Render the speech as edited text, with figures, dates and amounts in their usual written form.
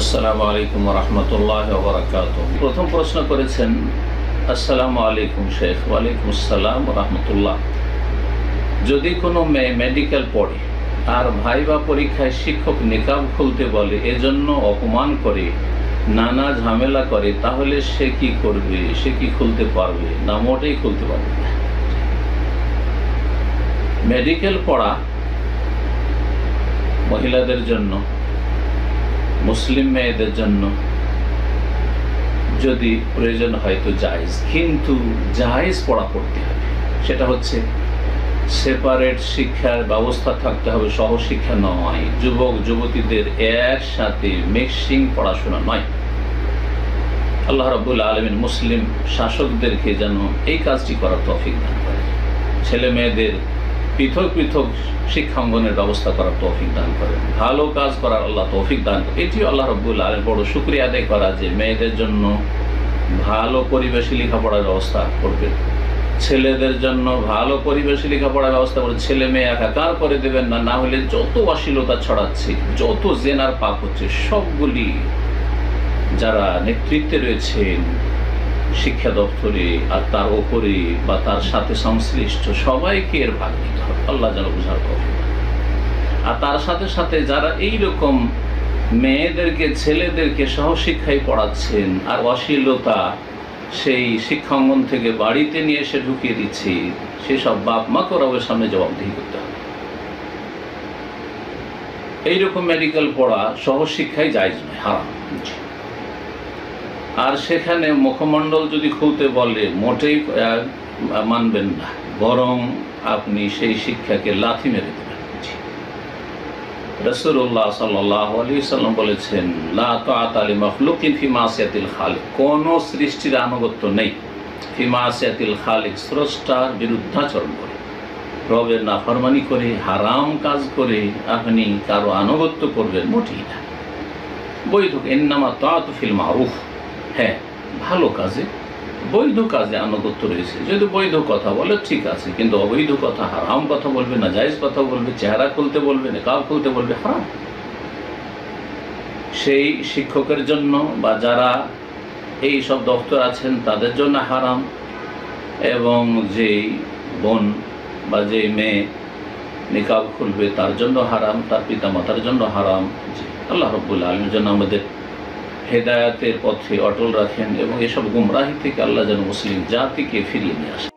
আসসালামু আলাইকুম রহমতুল্লাহ বারাকাতুহু। প্রথম প্রশ্ন করেছেন, আসসালামু আলাইকুম শেখ। ওয়ালাইকুম আসসালাম রহমতুল্লাহ। যদি কোনো মেয়ে মেডিকেল পড়ে আর ভাইবা পরীক্ষায় শিক্ষক নিকাব খুলতে বলে, এজন্য অপমান করে, নানা ঝামেলা করে, তাহলে সে কি করবে? সে কি খুলতে পারবে না? মোটেই খুলতে পারবে না। মেডিকেল পড়া মহিলাদের জন্য, মুসলিম মেয়েদের জন্য যদি প্রয়োজন হয় তো জায়েজ, কিন্তু জায়েজ পড়া পড়তে হবে। সেটা হচ্ছে সেপারেট শিক্ষার ব্যবস্থা থাকতে হবে, সহশিক্ষা নয়। যুবক যুবতীদের একসাথে মিক্সিং পড়াশোনা নয়। আল্লাহ রাব্বুল আলামিন মুসলিম শাসকদেরকে যেন এই কাজটি করার তৌফিক দান করে, ছেলে মেয়েদের পৃথক পৃথক শিক্ষাঙ্গনের ব্যবস্থা করার তৌফিক দান করেন, ভালো কাজ করার আল্লাহ তৌফিক দান করেন। এটিও আল্লাহ রাব্বুল আলামিন বড় শুকরিয়া আদায় করা যে মেয়েদের জন্য ভালো পরিবেশে লেখাপড়ার ব্যবস্থা করবেন, ছেলেদের জন্য ভালো পরিবেশে লেখাপড়ার ব্যবস্থা করে। ছেলে মেয়ে একাকার করে দেবেন না, না হলে যত অশ্লীলতা ছড়াচ্ছে, যত জেনার পাপ হচ্ছে, সবগুলি যারা নেতৃত্বে রয়েছেন শিক্ষা দপ্তরে আর তার ওপরে বা তার সাথে সংশ্লিষ্ট সবাইকে এর ভাগ নিতে হবে। আল্লাহ যেন বুঝার তৌফিক দান করেন। আর তার সাথে সাথে যারা এই রকম মেয়েদেরকে ছেলেদেরকে সহশিক্ষায় পড়াচ্ছেন আর অশ্লীলতা সেই শিক্ষাঙ্গন থেকে বাড়িতে নিয়ে এসে ঢুকিয়ে দিচ্ছে, সেসব বাপ মাকে ওর সামনে জবাবদিহি করতে হবে। এইরকম মেডিকেল পড়া সহশিক্ষায় জায়েজ নয়, হারাম। আর সেখানে মুখমণ্ডল যদি খুলতে বলে মোটেই মানবেন না, বরং আপনি সেই শিক্ষাকে লাথি মেরে দেবেন। রাসূলুল্লাহ সাল্লাল্লাহু আলাইহি সাল্লাম বলেছেন, লা তাআতা লিমাখলুকিন ফি মাসিয়াতিল খালিক। কোন সৃষ্টির আনুগত্য নেই ফি মাসিয়াতিল খালিক, স্রষ্টার বিরুদ্ধাচরণ করে, রবের নাফরমানি করে, হারাম কাজ করে আপনি কারো আনুগত্য করবেন, মোটেই না। বৈধ ইন্নামা তাআতু ফিল মারুফ, হ্যাঁ ভালো কাজে, বৈধ কাজে আনুগত্য রয়েছে। যদি বৈধ কথা বলে ঠিক আছে, কিন্তু অবৈধ কথা, হারাম কথা বলবে, না জায়েজ কথা বলবে, চেহারা খুলতে বলবে, নিকাব খুলতে বলবে, হারাম। সেই শিক্ষকের জন্য বা যারা এই সব দপ্তর আছেন তাদের জন্য হারাম, এবং যেই বোন বা যেই মেয়ে নিকাব খুলবে তার জন্য হারাম, তার পিতা মাতার জন্য হারাম। আল্লাহ রাব্বুল আলামিন যেন আমাদের হেদায়াতের পথে অটল রাখেন এবং এসব গুমরাহি থেকে আল্লাহ যেন মুসলিম জাতিকে ফিরিয়ে নিয়ে আসেন।